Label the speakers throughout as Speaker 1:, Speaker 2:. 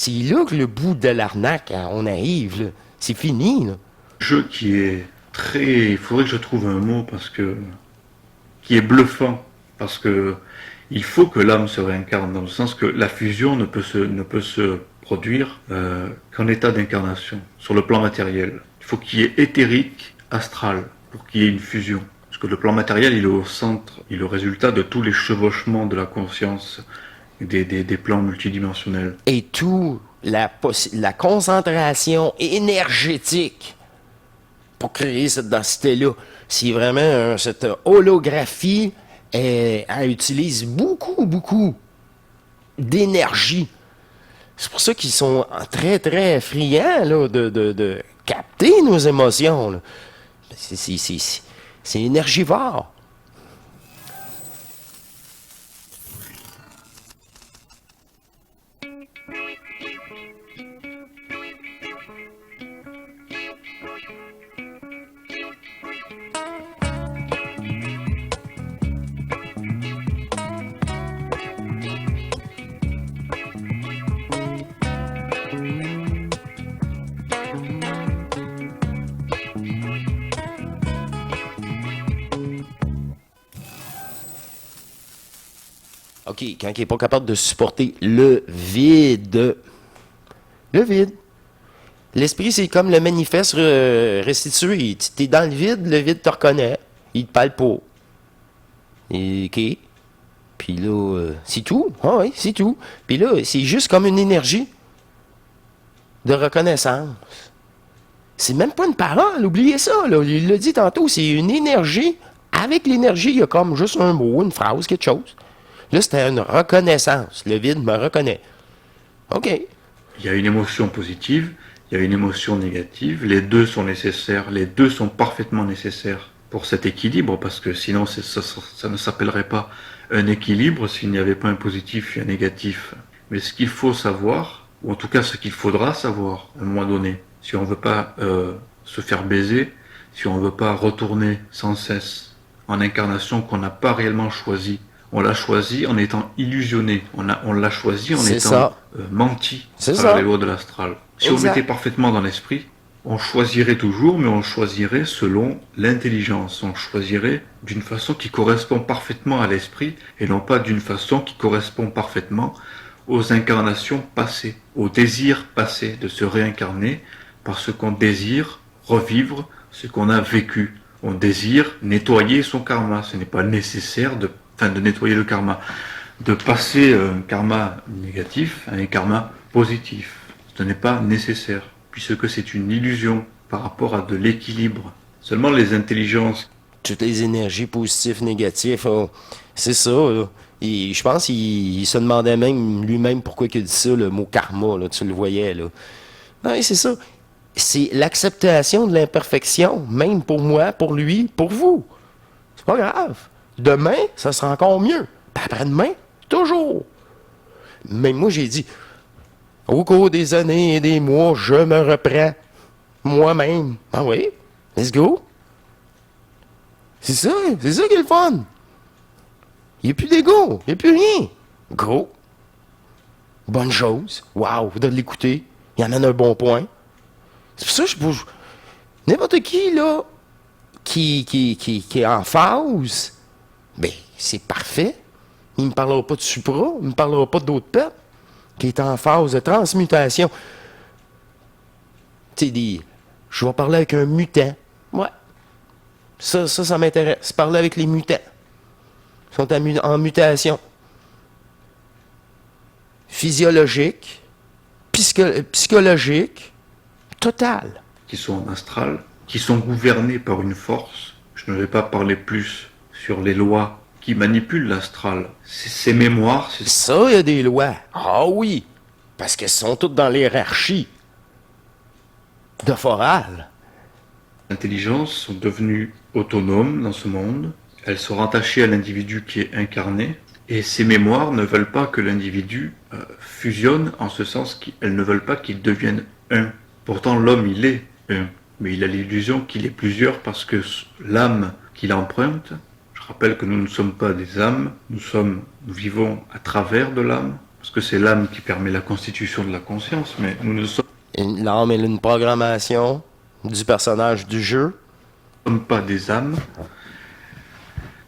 Speaker 1: C'est là que le bout de l'arnaque, hein, on arrive, là. C'est fini, là.
Speaker 2: Jeu qui est très, il faudrait que je trouve un mot parce que qui est bluffant parce que il faut que l'âme se réincarne dans le sens que la fusion ne peut se produire qu'en état d'incarnation sur le plan matériel. Il faut qu'il y ait éthérique, astral pour qu'il y ait une fusion. Parce que le plan matériel, il est au centre, il est le résultat de tous les chevauchements de la conscience des plans multidimensionnels.
Speaker 1: Et tout, la concentration énergétique pour créer cette densité-là, c'est vraiment cette holographie, elle utilise beaucoup, beaucoup d'énergie. C'est pour ça qu'ils sont très, très friands là, de capter nos émotions. Là. C'est énergivore. OK, quand il n'est pas capable de supporter le vide. Le vide. L'esprit, c'est comme le manifeste restitué. Tu es dans le vide te reconnaît. Il te parle pas. Et, OK. Puis là, c'est tout. Ah oui, c'est tout. Puis là, c'est juste comme une énergie de reconnaissance. C'est même pas une parole, oubliez ça. Là. Il l'a dit tantôt, c'est une énergie. Avec l'énergie, il y a comme juste un mot, une phrase, quelque chose. Là, c'était une reconnaissance. Le vide me reconnaît. OK.
Speaker 2: Il y a une émotion positive, il y a une émotion négative, les deux sont nécessaires, les deux sont parfaitement nécessaires pour cet équilibre, parce que sinon ça ne s'appellerait pas un équilibre s'il n'y avait pas un positif et un négatif. Mais ce qu'il faut savoir, ou en tout cas ce qu'il faudra savoir à un moment donné, si on ne veut pas se faire baiser, si on ne veut pas retourner sans cesse en incarnation qu'on n'a pas réellement choisie, on l'a choisi en étant illusionné. On l'a choisi en
Speaker 1: C'est
Speaker 2: étant
Speaker 1: ça.
Speaker 2: menti
Speaker 1: C'est
Speaker 2: à travers les
Speaker 1: ça.
Speaker 2: lois de l'astral. Si on
Speaker 1: Exact.
Speaker 2: était parfaitement dans l'esprit, on choisirait toujours, mais on choisirait selon l'intelligence. On choisirait d'une façon qui correspond parfaitement à l'esprit et non pas d'une façon qui correspond parfaitement aux incarnations passées, au désir passé de se réincarner parce qu'on désire revivre ce qu'on a vécu. On désire nettoyer son karma. Ce n'est pas nécessaire de nettoyer le karma, de passer un karma négatif à un karma positif. Ce n'est pas nécessaire, puisque c'est une illusion par rapport à de l'équilibre. Seulement les intelligences.
Speaker 1: Toutes les énergies positives, négatives, c'est ça. Là. Et je pense qu'il se demandait même lui-même pourquoi il a dit ça, le mot karma, là, tu le voyais. Là. Non, c'est ça. C'est l'acceptation de l'imperfection, même pour moi, pour lui, pour vous. C'est pas grave. Demain, ça sera encore mieux. Puis après-demain, toujours. Mais moi, j'ai dit, au cours des années et des mois, je me reprends moi-même. Ah oui, let's go. C'est ça qui est le fun. Il n'y a plus d'ego, il n'y a plus rien. Gros, bonne chose. Wow, de l'écouter. Il amène un bon point. C'est pour ça que je bouge. N'importe qui, là, qui est en phase, ben, c'est parfait. Il ne me parlera pas de supra, il ne me parlera pas d'autres peuples, qui est en phase de transmutation. Tu sais, je vais parler avec un mutant. Ouais. Ça m'intéresse. Parler avec les mutants. Ils sont en mutation. Physiologique, psychologique, totale.
Speaker 2: Qui sont en astral, qui sont gouvernés par une force. Je ne vais pas parler plus sur les lois qui manipulent l'astral. Ces mémoires,
Speaker 1: Ça, il y a des lois. Ah oui. Parce qu'elles sont toutes dans l'hierarchie de Foral.
Speaker 2: intelligences sont devenues autonomes dans ce monde. Elles sont rattachées à l'individu qui est incarné. Et ces mémoires ne veulent pas que l'individu fusionne en ce sens qu'elles ne veulent pas qu'il devienne un. Pourtant, l'homme, il est un. Mais il a l'illusion qu'il est plusieurs parce que l'âme qu'il emprunte, je rappelle que nous ne sommes pas des âmes, nous vivons à travers de l'âme. parce que c'est l'âme qui permet la constitution de la conscience, mais nous ne
Speaker 1: L'âme est une programmation du personnage du jeu.
Speaker 2: sommes pas des âmes.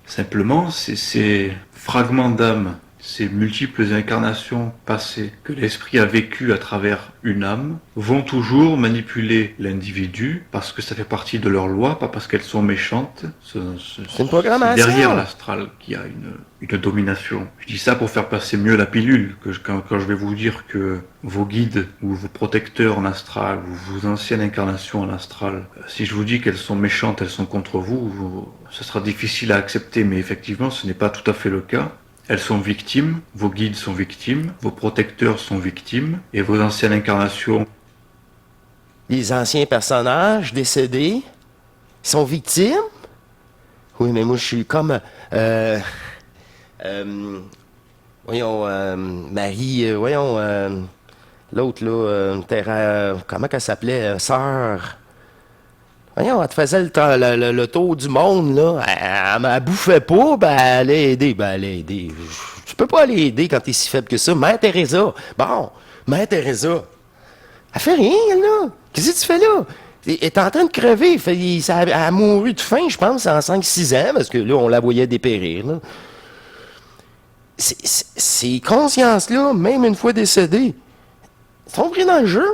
Speaker 2: Simplement, c'est ces fragments d'âme, ces multiples incarnations passées que l'esprit a vécues à travers une âme, vont toujours manipuler l'individu parce que ça fait partie de leur loi, pas parce qu'elles sont méchantes.
Speaker 1: C'est une programmation.
Speaker 2: C'est derrière l'astral qu'il y a une domination. Je dis ça pour faire passer mieux la pilule, quand je vais vous dire que vos guides ou vos protecteurs en astral ou vos anciennes incarnations en astral, si je vous dis qu'elles sont méchantes, elles sont contre vous, ce sera difficile à accepter, mais effectivement ce n'est pas tout à fait le cas. Elles sont victimes, vos guides sont victimes, vos protecteurs sont victimes, et vos anciennes incarnations...
Speaker 1: Les anciens personnages décédés sont victimes. Oui, mais moi, je suis comme... Marie... l'autre, là... comment qu'elle s'appelait? Sœur... Voyons, elle te faisait le tour du monde, là. Elle bouffait pas, ben elle allait aider. Ben elle a aidé. Tu peux pas aller aider quand t'es si faible que ça. Mère Teresa. Bon, Mère Teresa. Elle fait rien, elle, là. Qu'est-ce que tu fais là? Elle est en train de crever. Elle a mouru de faim, je pense, en 5-6 ans, parce que là, on la voyait dépérir, là. Ces consciences-là, même une fois décédées, sont pris dans le jeu.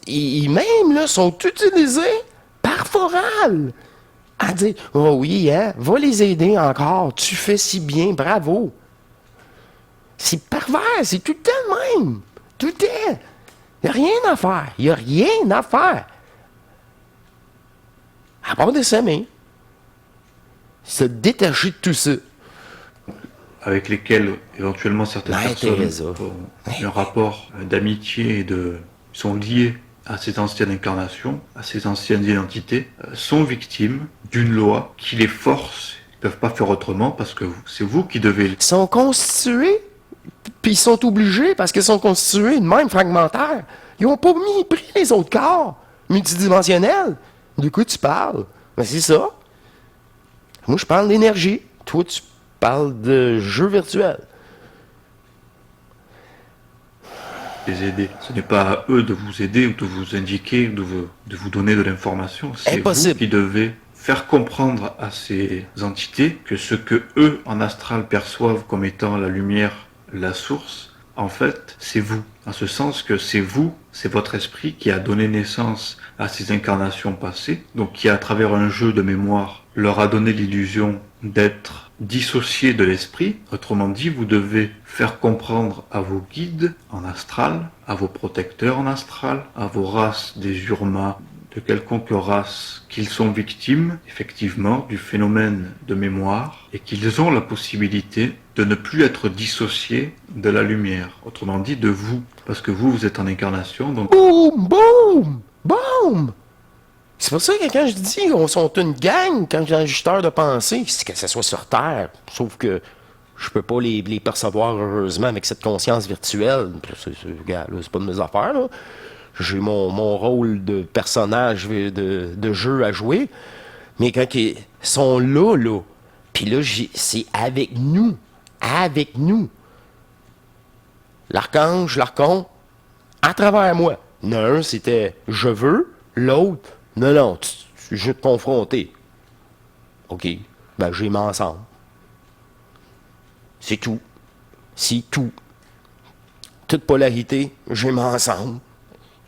Speaker 1: Ils même, là, sont utilisés par Foral à dire « Oh oui, hein, va les aider encore, tu fais si bien, bravo. » C'est pervers, c'est tout le temps le même. Tout le temps. Il n'y a rien à faire. Il n'y a rien à faire. À part de s'aimer. Se détacher de tout ça.
Speaker 2: avec lesquels éventuellement certaines personnes
Speaker 1: Teresa.
Speaker 2: ont un rapport d'amitié et sont liés à ces anciennes incarnations, à ces anciennes identités, sont victimes d'une loi qui les force. Ils ne peuvent pas faire autrement parce que c'est vous qui devez...
Speaker 1: Ils sont constitués, puis ils sont obligés parce qu'ils sont constitués de même fragmentaires. Ils n'ont pas pris les autres corps multidimensionnels. De quoi tu parles? Ben c'est ça. Moi, je parle d'énergie. Toi, tu parles de jeu virtuel.
Speaker 2: Les aider. Ce n'est pas à eux de vous aider ou de vous indiquer, de vous donner de l'information. C'est vous qui devez faire comprendre à ces entités que ce que eux, en astral, perçoivent comme étant la lumière, la source, en fait, c'est vous. En ce sens que c'est vous, c'est votre esprit qui a donné naissance à ces incarnations passées, donc qui, à travers un jeu de mémoire, leur a donné l'illusion d'être dissocié de l'esprit. Autrement dit, vous devez faire comprendre à vos guides en astral, à vos protecteurs en astral, à vos races des Urmas, de quelconque race, qu'ils sont victimes, effectivement, du phénomène de mémoire et qu'ils ont la possibilité de ne plus être dissociés de la lumière. Autrement dit, de vous. Parce que vous êtes en incarnation, donc...
Speaker 1: Boum! Boum! Boum! C'est pour ça que quand je dis qu'on sont une gang, quand j'ai un ajusteur de pensée, c'est que ce soit sur Terre. Sauf que je peux pas les percevoir heureusement avec cette conscience virtuelle. C'est pas de mes affaires, là. J'ai mon rôle de personnage de jeu à jouer. Mais quand ils sont là, puis là, c'est avec nous. Avec nous. L'archange, l'archon, à travers moi. L'un, c'était « je veux », l'autre, « non, je veux te confronter ». OK, ben j'ai mis ensemble. C'est tout. C'est tout. Toute polarité, j'ai mis ensemble.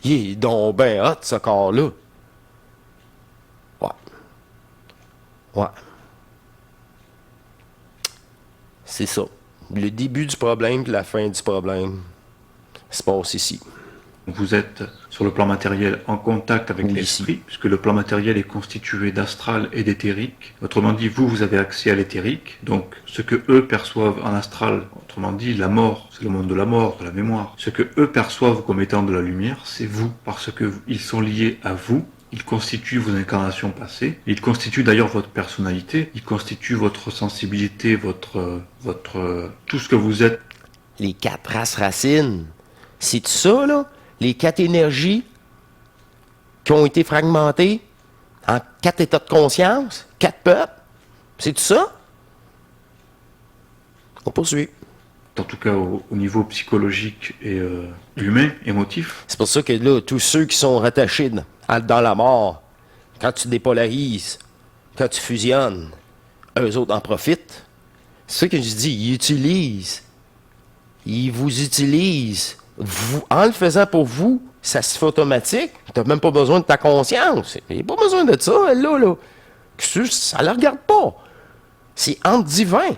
Speaker 1: Il est donc ben hot, ce corps-là. Ouais. Ouais. C'est ça. Le début du problème puis la fin du problème se passe ici.
Speaker 2: Vous êtes, sur le plan matériel, en contact avec l'esprit, puisque le plan matériel est constitué d'astral et d'éthérique. Autrement dit, vous avez accès à l'éthérique. Donc, ce que eux perçoivent en astral, autrement dit, la mort, c'est le monde de la mort, de la mémoire. Ce que eux perçoivent comme étant de la lumière, c'est vous, parce que ils sont liés à vous. Ils constituent vos incarnations passées. Ils constituent d'ailleurs votre personnalité. Ils constituent votre sensibilité, tout ce que vous êtes.
Speaker 1: Les 4 races racines. C'est tout ça, là? Les 4 énergies qui ont été fragmentées en 4 états de conscience, 4 peuples. C'est tout ça? On poursuit.
Speaker 2: En tout cas au niveau psychologique et humain, émotif.
Speaker 1: C'est pour ça que là, tous ceux qui sont rattachés dans la mort, quand tu dépolarises, quand tu fusionnes, eux autres en profitent. C'est ça que je dis, ils vous utilisent. Vous, en le faisant pour vous, ça se fait automatique. Tu n'as même pas besoin de ta conscience. Il n'y a pas besoin de ça, elle, là. Ça ne la regarde pas. C'est entre divin.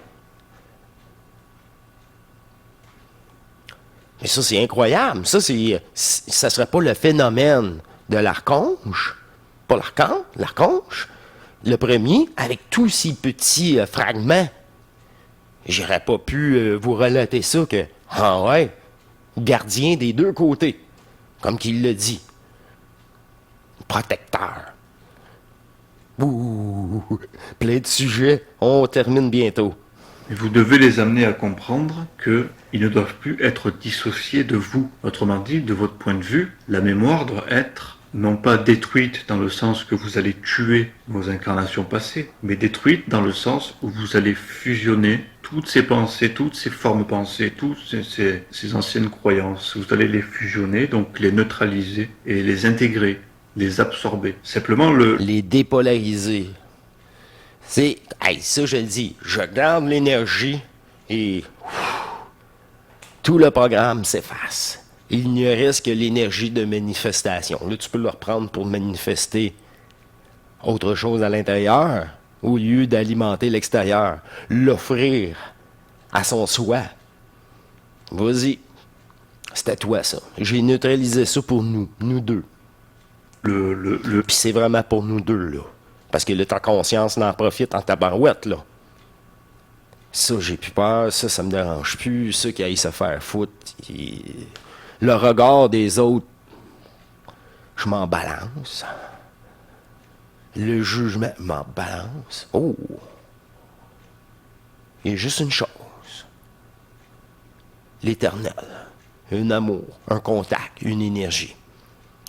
Speaker 1: Mais ça, c'est incroyable. Ça serait pas le phénomène de l'archange, pas l'archange, le premier, avec tous ces petits fragments. J'aurais pas pu vous relater ça que, ah ouais, gardien des deux côtés, comme qu'il le dit. Protecteur. Ouh, plein de sujets. On termine bientôt.
Speaker 2: Et vous devez les amener à comprendre qu'ils ne doivent plus être dissociés de vous. Autrement dit, de votre point de vue, la mémoire doit être non pas détruite dans le sens que vous allez tuer vos incarnations passées, mais détruite dans le sens où vous allez fusionner toutes ces pensées, toutes ces formes pensées, toutes ces anciennes croyances. Vous allez les fusionner, donc les neutraliser et les intégrer, les absorber. Simplement
Speaker 1: les dépolariser. C'est, ça je le dis, je garde l'énergie et tout le programme s'efface. Il n'y reste que l'énergie de manifestation. Là, tu peux le reprendre pour manifester autre chose à l'intérieur au lieu d'alimenter l'extérieur. L'offrir à son soi. Vas-y. C'est à toi, ça. J'ai neutralisé ça pour nous deux. Puis c'est vraiment pour nous deux, là. Parce que là, ta conscience n'en profite en tabarouette, là. Ça, j'ai plus peur. Ça me dérange plus. Ça qui aille se faire foutre. Le regard des autres, je m'en balance. Le jugement m'en balance. Oh! Il y a juste une chose. L'éternel. Un amour, un contact, une énergie.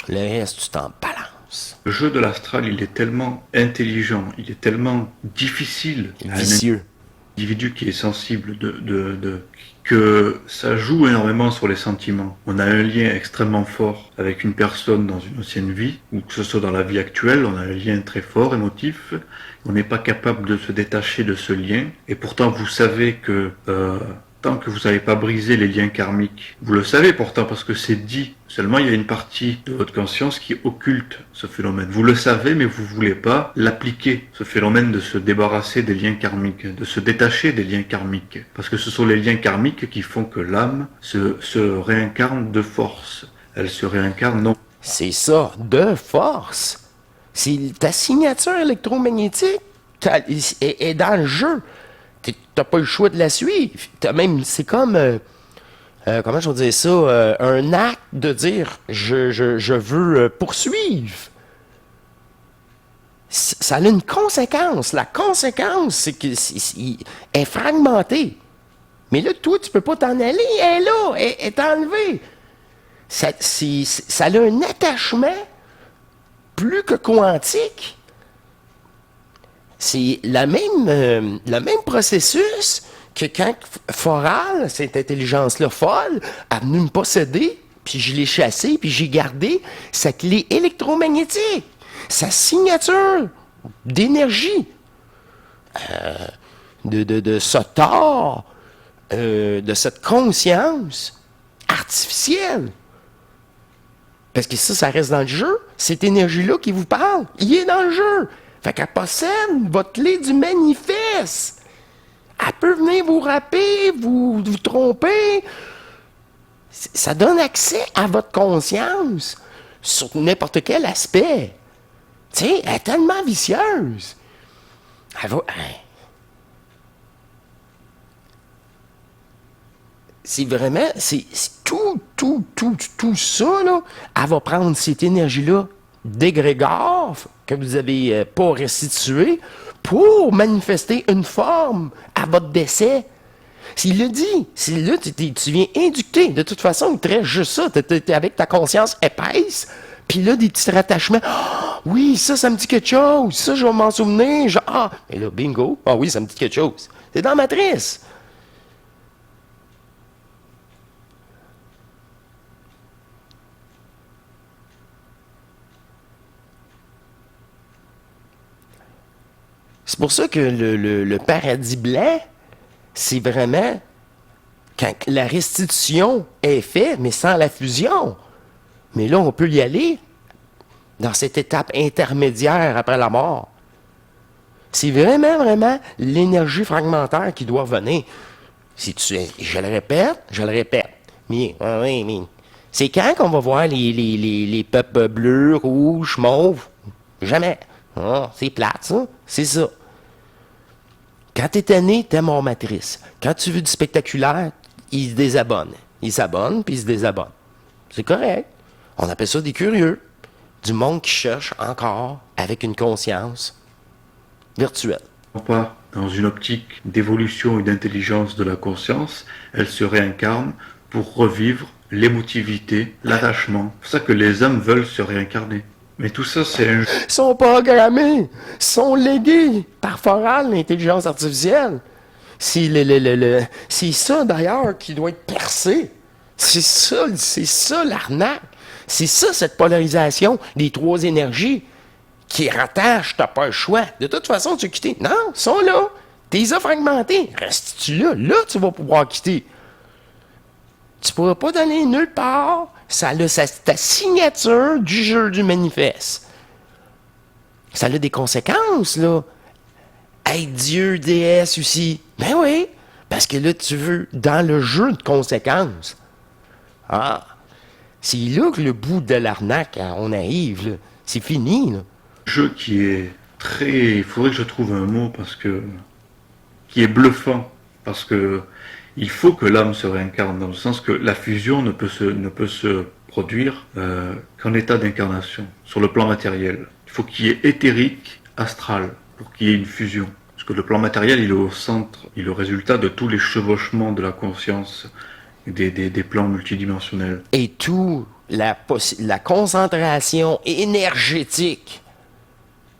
Speaker 1: Le reste, tu t'en balances.
Speaker 2: Le jeu de l'astral, il est tellement intelligent, il est tellement difficile
Speaker 1: vicieux.
Speaker 2: Un individu qui est sensible que ça joue énormément sur les sentiments. On a un lien extrêmement fort avec une personne dans une ancienne vie, ou que ce soit dans la vie actuelle, on a un lien très fort, émotif. On n'est pas capable de se détacher de ce lien. Et pourtant, vous savez que tant que vous n'avez pas brisé les liens karmiques, vous le savez pourtant parce que c'est dit. Seulement, il y a une partie de votre conscience qui occulte ce phénomène. Vous le savez, mais vous ne voulez pas l'appliquer, ce phénomène de se débarrasser des liens karmiques, de se détacher des liens karmiques. Parce que ce sont les liens karmiques qui font que l'âme se réincarne de force. Elle se réincarne non.
Speaker 1: C'est ça, de force. C'est ta signature électromagnétique est dans le jeu. T'as pas le choix de la suivre. C'est comme... comment je veux dire ça? Un acte de dire je veux poursuivre. Ça a une conséquence. La conséquence, c'est qu'il est fragmenté. Mais là, toi, tu peux pas t'en aller. Elle est là, elle est enlevée. Ça a un attachement plus que quantique. C'est le même processus que quand Foral, cette intelligence-là folle, a venu me posséder, puis je l'ai chassé, puis j'ai gardé sa clé électromagnétique, sa signature d'énergie, de ce tort, de cette conscience artificielle. Parce que ça reste dans le jeu. Cette énergie-là qui vous parle, il est dans le jeu. Fait qu'elle possède votre clé du manifeste. Elle peut venir vous rapper, vous tromper. Ça donne accès à votre conscience sur n'importe quel aspect. Tu sais, elle est tellement vicieuse. Elle va... C'est vraiment... C'est tout ça, là. Elle va prendre cette énergie-là d'égrégore que vous n'avez pas restitué pour manifester une forme à votre décès. S'il le dit, là, tu viens inducter. De toute façon, il te reste juste ça. Tu es avec ta conscience épaisse, puis là, des petits rattachements. Ah, oui, ça me dit quelque chose. Ça, je vais m'en souvenir. Et là, bingo. Ah oui, ça me dit quelque chose. C'est dans la matrice. C'est pour ça que le paradis blanc, c'est vraiment quand la restitution est faite, mais sans la fusion. Mais là, on peut y aller dans cette étape intermédiaire après la mort. C'est vraiment, vraiment l'énergie fragmentaire qui doit venir. Si je le répète. Mais, oui, mais c'est quand qu'on va voir les peuples bleus, rouges, mauves? Jamais. Ah, c'est plate, ça. C'est ça. Quand t'es né, t'aimes hors matrice. Quand tu veux du spectaculaire, ils se désabonnent. Ils s'abonnent, puis ils se désabonnent. C'est correct. On appelle ça des curieux. Du monde qui cherche encore avec une conscience virtuelle.
Speaker 2: Pas dans une optique d'évolution et d'intelligence de la conscience, elle se réincarne pour revivre l'émotivité, l'attachement. C'est pour ça que les âmes veulent se réincarner. Mais tout ça, c'est un jeu.
Speaker 1: Ils sont programmés, sont légués par Foral, l'intelligence artificielle. C'est ça, d'ailleurs, qui doit être percé. C'est ça l'arnaque. C'est ça, cette polarisation des trois énergies qui rattachent, t'as pas le choix. De toute façon, tu veux quitter. Non, ils sont là. T'es fragmentés. Restes-tu là? Là, tu vas pouvoir quitter. Tu pourras pas d'aller nulle part. Ça a ta signature du jeu du manifeste. Ça a des conséquences, là. Être Dieu, déesse aussi. Ben oui, parce que là, tu veux dans le jeu de conséquences. Ah, c'est là que le bout de l'arnaque, on arrive, là. C'est fini, là.
Speaker 2: Jeu qui est très... Il faudrait que je trouve un mot parce que... qui est bluffant. Parce que il faut que l'âme se réincarne, dans le sens que la fusion ne peut se produire qu'en état d'incarnation, sur le plan matériel. Il faut qu'il y ait éthérique, astral, pour qu'il y ait une fusion. Parce que le plan matériel, il est au centre, il est le résultat de tous les chevauchements de la conscience, des plans multidimensionnels.
Speaker 1: Et tout, la concentration énergétique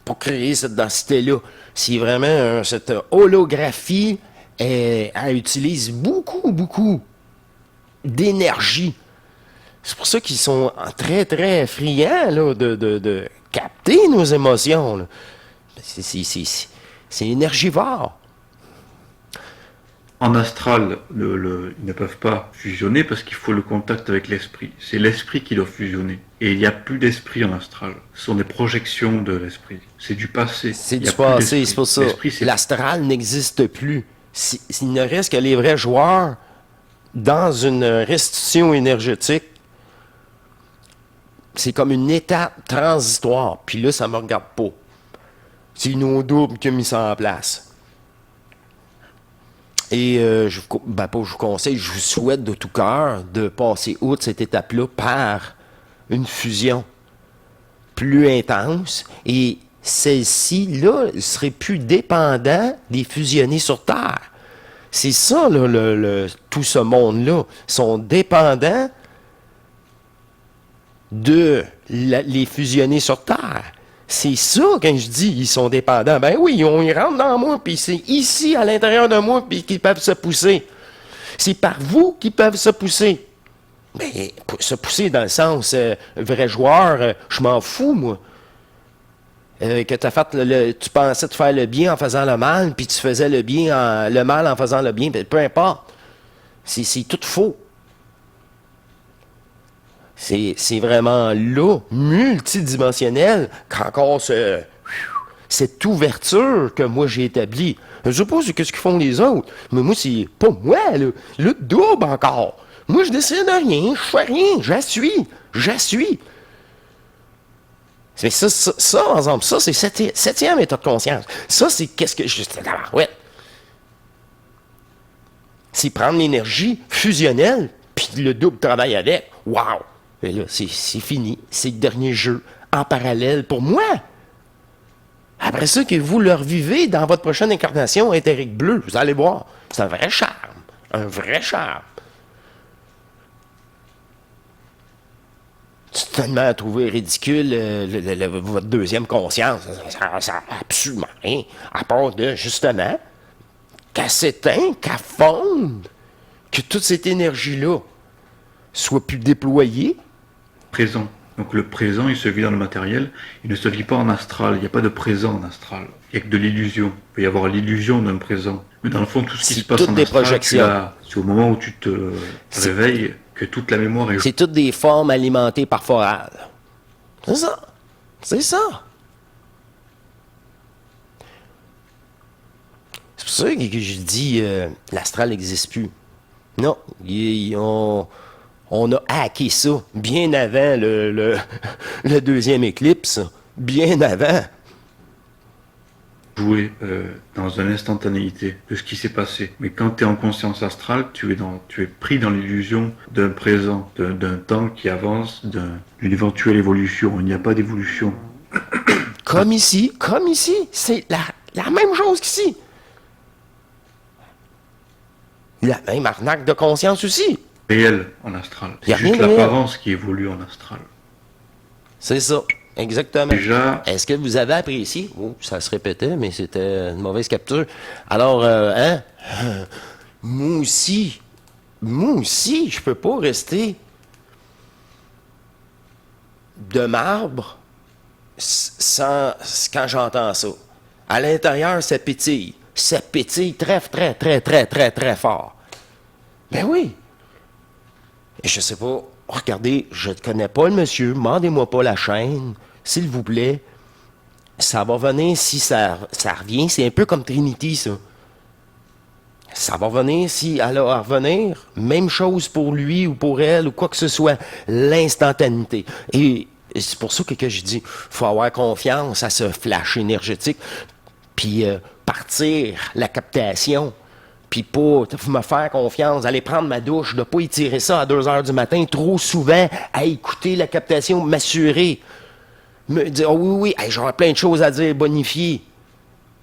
Speaker 1: pour créer cette densité-là, c'est vraiment cette holographie. Elle utilise beaucoup d'énergie. C'est pour ça qu'ils sont très, très friands là, de capter nos émotions. Là. C'est énergivore.
Speaker 2: En astral, ils ne peuvent pas fusionner parce qu'il faut le contact avec l'esprit. C'est l'esprit qui doit fusionner. Et il n'y a plus d'esprit en astral. Ce sont des projections de l'esprit. C'est du passé.
Speaker 1: C'est du passé, c'est pour ça. L'astral n'existe plus. S'il ne reste que les vrais joueurs dans une restitution énergétique, c'est comme une étape transitoire. Puis là, ça ne me regarde pas. C'est nos doubles qui ont mis ça en place. Et je vous conseille, je vous souhaite de tout cœur de passer outre cette étape-là par une fusion plus intense. Et celle-ci, là, ne serait plus dépendant des fusionnés sur Terre. C'est ça, là, tout ce monde-là. Ils sont dépendants de les fusionnés sur Terre. C'est ça, quand je dis ils sont dépendants. Ben oui, ils rentrent dans moi, puis c'est ici, à l'intérieur de moi, puis qu'ils peuvent se pousser. C'est par vous qu'ils peuvent se pousser. Mais se pousser dans le sens, vrai joueur, je m'en fous, moi. Que t'as fait tu pensais te faire le bien en faisant le mal, puis tu faisais le mal en faisant le bien, peu importe. C'est tout faux. C'est vraiment là, multidimensionnel, qu'encore cette ouverture que moi j'ai établie. Je sais pas qu'est-ce qu'ils font les autres, mais moi, c'est pas moi, là. Le double encore. Moi, je décide de rien, je fais rien, j'assuis. Mais ça, par exemple, ça, c'est septième état de conscience. Ça, c'est qu'est-ce que... Ouais. C'est prendre l'énergie fusionnelle, puis le double travaille avec. Wow! Et là, c'est fini. C'est le dernier jeu en parallèle pour moi. Après ça, que vous le revivez dans votre prochaine incarnation éthérique bleu, vous allez voir. C'est un vrai charme. Un vrai charme. C'est tellement trouvé ridicule votre deuxième conscience. Ça n'a absolument rien. À part de, justement, qu'elle s'éteint, qu'elle fonde, que toute cette énergie-là soit plus déployée.
Speaker 2: Présent. Donc le présent, il se vit dans le matériel, il ne se vit pas en astral, il n'y a pas de présent en astral. Il n'y a que de l'illusion. Il peut y avoir l'illusion d'un présent. Mais dans le fond, tout ce qui
Speaker 1: C'est
Speaker 2: se passe
Speaker 1: toutes
Speaker 2: en
Speaker 1: des
Speaker 2: astral,
Speaker 1: projections.
Speaker 2: c'est au moment où tu te
Speaker 1: C'est
Speaker 2: réveilles que toute la mémoire est...
Speaker 1: c'est toutes des formes alimentées par Foral. C'est ça. C'est ça. C'est pour ça que je dis l'astral n'existe plus. Non. On a hacké ça bien avant le deuxième éclipse. Bien avant.
Speaker 2: jouer dans une instantanéité de ce qui s'est passé. Mais quand tu es en conscience astrale, tu es pris dans l'illusion d'un présent, d'un temps qui avance, d'une éventuelle évolution. Il n'y a pas d'évolution.
Speaker 1: Comme ici. C'est la même chose qu'ici. La même arnaque de conscience aussi.
Speaker 2: Réel en astral.
Speaker 1: Y a
Speaker 2: C'est juste
Speaker 1: rien de réel.
Speaker 2: l'apparence qui évolue en astral.
Speaker 1: C'est ça. Exactement.
Speaker 2: Déjà,
Speaker 1: Est-ce que vous avez apprécié? Oh, ça se répétait, mais c'était une mauvaise capture. Alors, hein? Moi aussi, je peux pas rester de marbre sans quand j'entends ça. À l'intérieur, ça pétille. Ça pétille très, très, très, très, très, très fort. Ben oui. Et je sais pas. Regardez, je ne connais pas le monsieur. Mandez-moi pas la chaîne, s'il vous plaît. Ça va venir si ça revient. C'est un peu comme Trinity, ça. Ça va venir si elle a à revenir. Même chose pour lui ou pour elle ou quoi que ce soit. L'instantanéité. Et c'est pour ça que je dis, faut avoir confiance à ce flash énergétique. Puis partir la captation. Puis pas me faire confiance, aller prendre ma douche, de pas étirer ça à 2 heures du matin trop souvent, à écouter la captation, m'assurer. Me dire, oh oui, hey, j'aurais plein de choses à dire, bonifier.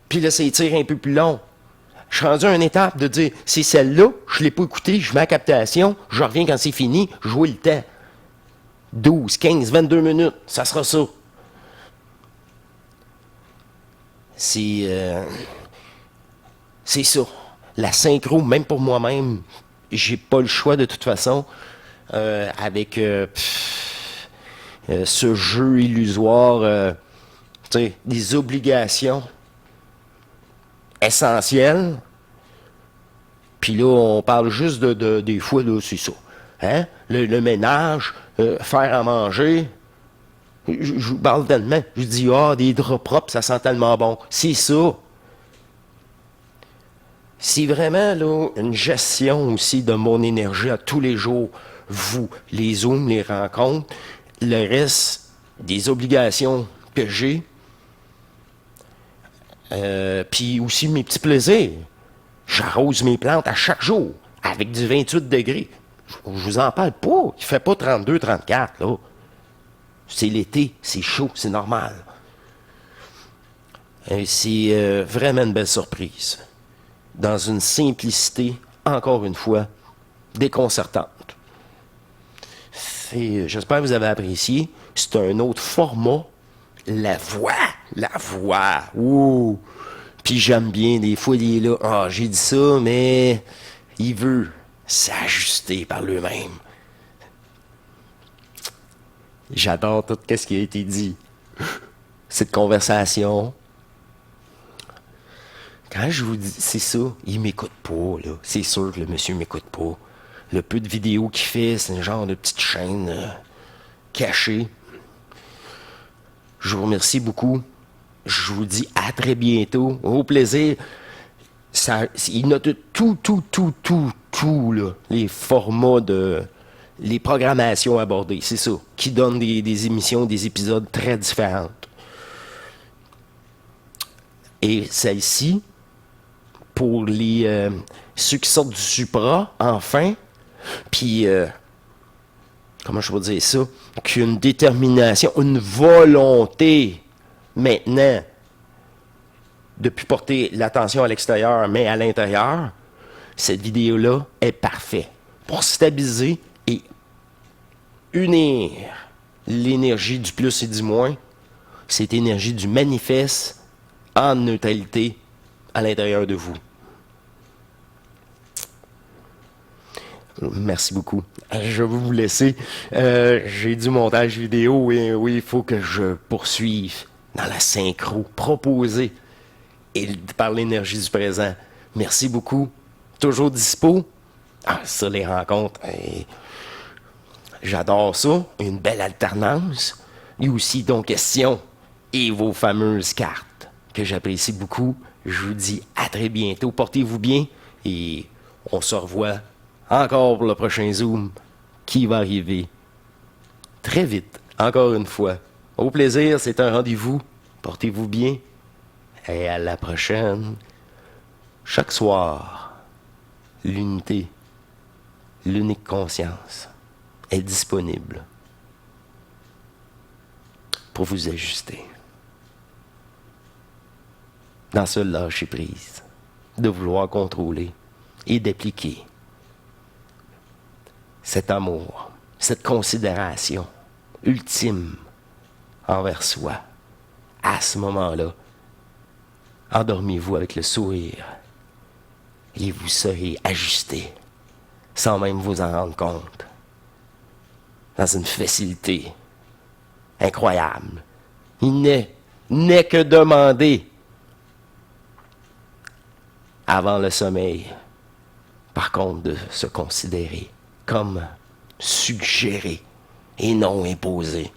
Speaker 1: Puis là, ça étire un peu plus long. Je suis rendu à une étape de dire, c'est celle-là, je ne l'ai pas écoutée, je mets la captation, je reviens quand c'est fini, je vois le temps. 12, 15, 22 minutes, ça sera ça. C'est ça. La synchro, même pour moi-même, j'ai pas le choix de toute façon. Avec ce jeu illusoire, des obligations essentielles. Puis là, on parle juste des fois, là, c'est ça. Hein? Le ménage, faire à manger. Je vous parle tellement. Je dis, des draps propres, ça sent tellement bon. C'est ça. C'est vraiment là, une gestion aussi de mon énergie à tous les jours. Vous, les Zooms, les rencontres, le reste des obligations que j'ai, puis aussi mes petits plaisirs. J'arrose mes plantes à chaque jour avec du 28 degrés. Je vous en parle pas. Il fait pas 32, 34, là. C'est l'été, c'est chaud, c'est normal. C'est vraiment une belle surprise. Dans une simplicité, encore une fois, déconcertante. J'espère que vous avez apprécié. C'est un autre format. La voix. Ouh! Puis j'aime bien, des fois, il est là. J'ai dit ça, mais il veut s'ajuster par lui-même. J'adore tout ce qui a été dit. Cette conversation. Quand je vous dis, c'est ça, il m'écoute pas, là. C'est sûr que le monsieur m'écoute pas. Le peu de vidéos qu'il fait, c'est un genre de petite chaîne cachée. Je vous remercie beaucoup. Je vous dis à très bientôt. Au plaisir. Il note tout, là. Les formats les programmations abordées, c'est ça. Qui donne des émissions, des épisodes très différentes. Et celle-ci, pour ceux qui sortent du Supra, enfin, puis, comment je peux dire ça, qu'une détermination, une volonté, maintenant, de plus porter l'attention à l'extérieur, mais à l'intérieur, cette vidéo-là est parfaite pour stabiliser et unir l'énergie du plus et du moins, cette énergie du manifeste en neutralité à l'intérieur de vous. Merci beaucoup. Je vais vous laisser. J'ai du montage vidéo et oui, il faut que je poursuive dans la synchro proposée et par l'énergie du présent. Merci beaucoup. Toujours dispo. Ah, ça, les rencontres. J'adore ça. Une belle alternance. Et aussi ton question et vos fameuses cartes que j'apprécie beaucoup. Je vous dis à très bientôt. Portez-vous bien et on se revoit encore pour le prochain Zoom qui va arriver très vite. Encore une fois. Au plaisir, c'est un rendez-vous. Portez-vous bien et à la prochaine. Chaque soir, l'unité, l'unique conscience est disponible pour vous ajuster. Dans ce lâcher prise, de vouloir contrôler et d'appliquer cet amour, cette considération ultime envers soi. À ce moment-là, endormez-vous avec le sourire et vous serez ajusté sans même vous en rendre compte. Dans une facilité incroyable. Il n'est que demander avant le sommeil, par contre, de se considérer comme suggéré et non imposé.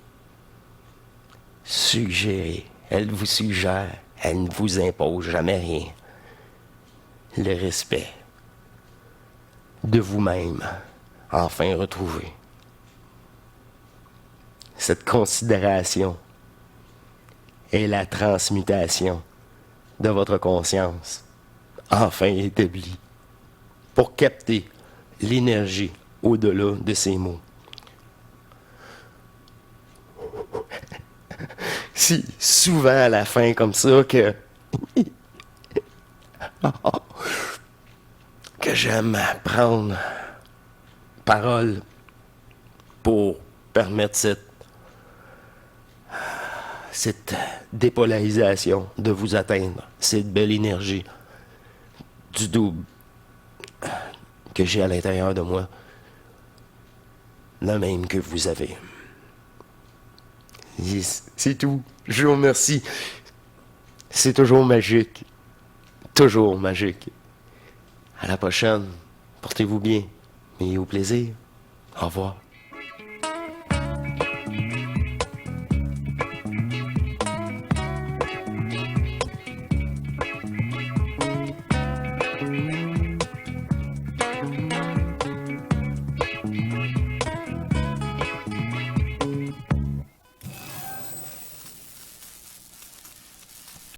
Speaker 1: Suggérer, elle vous suggère, elle ne vous impose jamais rien. Le respect de vous-même, enfin retrouvé. Cette considération est la transmutation de votre conscience, enfin établie, pour capter l'énergie au-delà de ces mots. Si souvent à la fin comme ça que j'aime prendre parole pour permettre cette dépolarisation de vous atteindre, cette belle énergie du double que j'ai à l'intérieur de moi, la même que vous avez. Yes, c'est tout. Je vous remercie. C'est toujours magique. Toujours magique. À la prochaine. Portez-vous bien. Et au plaisir. Au revoir.